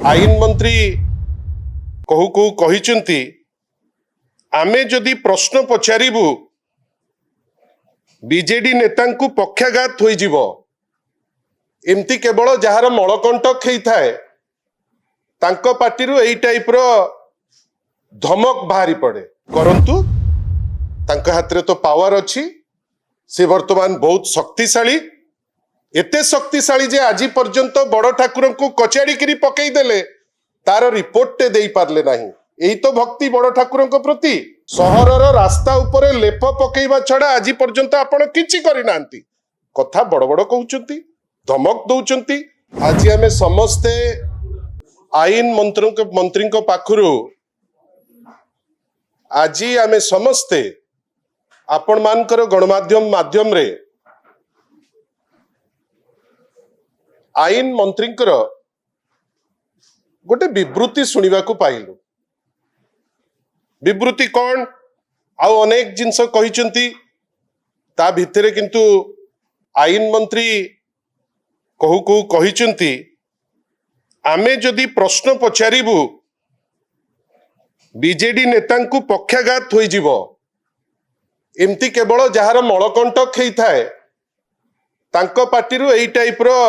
आईन मंत्री कहू कहू कहिचंती आमे जदि प्रश्न पचारिबु बीजेडी नेतांकु पक्षाघात होई जिवो एमती केवल जार मलकंटक होइथाए तांको पार्टीरु एई टाइप रो धमक बाहरी पड़े करंतु तांको हाथ तो पावर अच्छी से वर्तमान बहुत शक्तिशाली एते शक्तिशाली जे आज पर्यंत बड़ ठाकुर को कचाड़ी करी पकई देले तार रिपोर्ट दे पारले नाही। यही तो भक्ति बड़ ठाकुर प्रति सहरर रास्ता उपरे लेप पकेइबा छड़ा आज पर्यंत आपण किछि करि नांती कथा बड़ बड़ कहउचंती धमक दउचंती। आज आमे समस्ते आईन मंत्री को पाखरु आज आमे समस्ते आपण मानकर गणमाध्यम माध्यम रे आईन मंत्री गोटे विवृत्ति सुनिबा को पाइलु। विवृत्ति कौन आउ अनेक जिनस कहिचंती ता भितरे किंतु आईन मंत्री कहू कहू कहिचंती आमे जदि प्रश्न पचारिबु बीजेडी नेतांकु पक्षाघात होई जिवो एमती केवल जार मलकंटक होइथाए तांको पार्टीरु एई टाइप रो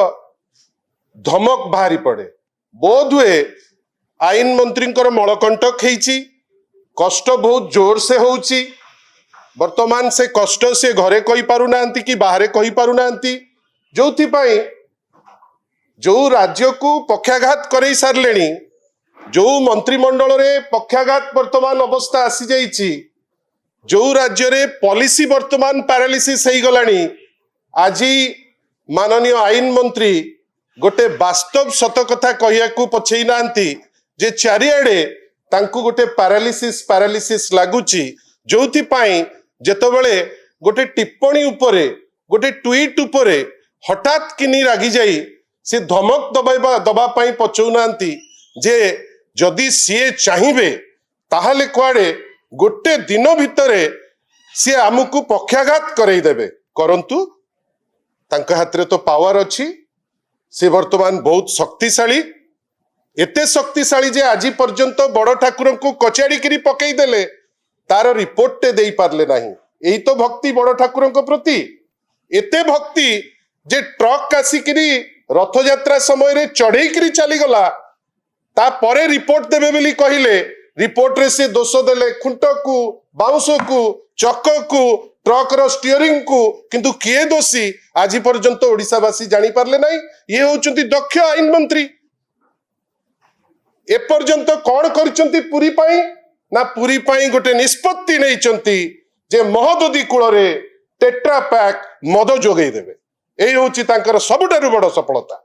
धमक बाहरी पड़े बोध हुए आईन मंत्री मलकंटक होइची कष्ट बहुत जोर से होउची वर्तमान से कष्ट से घरे कहि पारु नांती कि बाहरे कहि पारु नांती जोथि पई जो राज्य को पक्षाघात करई सारलेनी जो मंत्रिमंडल रे पक्षाघात वर्तमान अवस्था आसी जाइची जो राज्य रे पॉलिसी वर्तमान पैरालिसिस हो गलानी आज माननीय आईन मंत्री गोटे वास्तव सत कथा कहिया को पछई नांती जे चारिआडे तांकु गोटे पैरालिसिस लागुची जोथि पई जेतबेले गोटे टिप्पणी उपरे गोटे ट्वीट उपरे हठात किनी रागी जाई से धमक दबा पाई पछौ नांती जे जदि सीए चाहिबे ताहाले कुआडे गोटे दिन भितरे सी आमको पक्षाघात करई देबे करंतु तांका हाथ तो पावर अच्छी से वर्तमान बहुत शक्तिशाली एते शक्तिशाली जे आज पर्यंत बड़ ठाकुर को कचाड़ी करी पकई देले तार रिपोर्ट दे पारले नाही। यही तो भक्ति बड़ ठाकुर प्रति एते भक्ति जे ट्रक आसिकरी रथ यात्रा समय रे चढ़ई करी चली गला ता परे रिपोर्ट देबे बोली कहिले रिपोर्ट रे से दोष देले खुंट को बाउंस को चक को ट्रक रो स्टीयरिंग को किंतु किए दोषी आज पर्यंत ओडिशावासी जानी पारले नाही। ये होचंती दक्ष आईन मंत्री ए पर्यंत कौन करचंती पुरी पाई ना पुरी पाई गोटे निष्पत्ति नैचंती जे महोदधी कूल रे टेट्रा पैक मद जोगई देबे एई होची तांकर सबुठारु बड़ सफलता।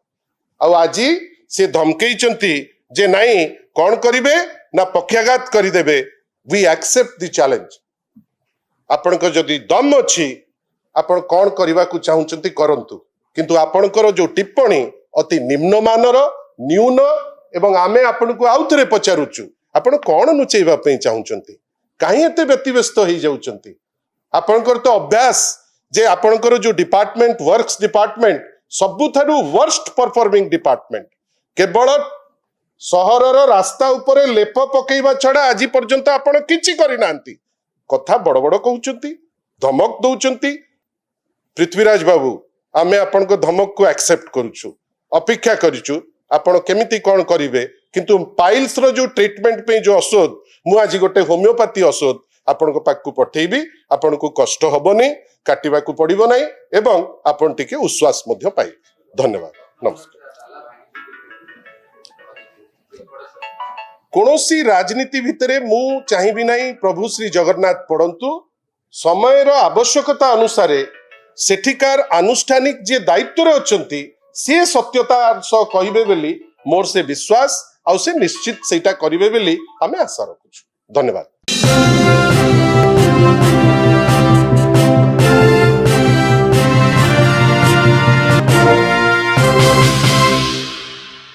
आ आज से धमकेइचंती जे नाही कौन करिवे ना पक्षाघात करिदेबे वी एक्सेप्ट द चैलेंज आपनकर जदि दम अच्छी आपण कौन करने को चाहते करंतु किंतु आपणकर जो टिप्पणी अति निम्नमानर न्यून एवं आमे आपण को आउ थे पचारुचु आपण कौन लुचेबा चाहते कहीं एते व्यतिव्यस्त हो जाउचंती आपणकर तो अभ्यास जे आपणकर जो डिपार्टमेंट वर्क्स डिपार्टमेंट सबुठारु वर्स्ट परफॉर्मिंग डिपार्टमेंट केवल सहरर रास्ता उपरे लेप पकेइबा छड़ा आज पर्यंत आपण किछि करि नांती कथा बड़ बड़ कहउचंती धमक दउचंती। पृथ्वीराज बाबू आमे आपण को धमक को एक्सेप्ट करूछु अपेक्षा करिछु आपण केमिति कोन करिवे किंतु पाइल्स रो जो ट्रीटमेंट पे जो औषध मु आज गोटे होमियोपैथी औषध आपण को पाक को पठेइबी आपण को कष्ट हबनी काटिबा को पड़िबो नै एवं आपण टिके उश्वास मध्य पाइबे। धन्यवाद नमस्कार। कौनसी राजनीति भितरे मु चाहिबी नाही प्रभु श्री जगन्नाथ पड़ंतु समयर आवश्यकता अनुसार सेठिकार आनुष्ठानिक जे दायित्व रे अछंती से सत्यता सह कहिबे बोली मोर से विश्वास आ से निश्चित सेटा करिवे बोली आमे आशा रखुछु। धन्यवाद।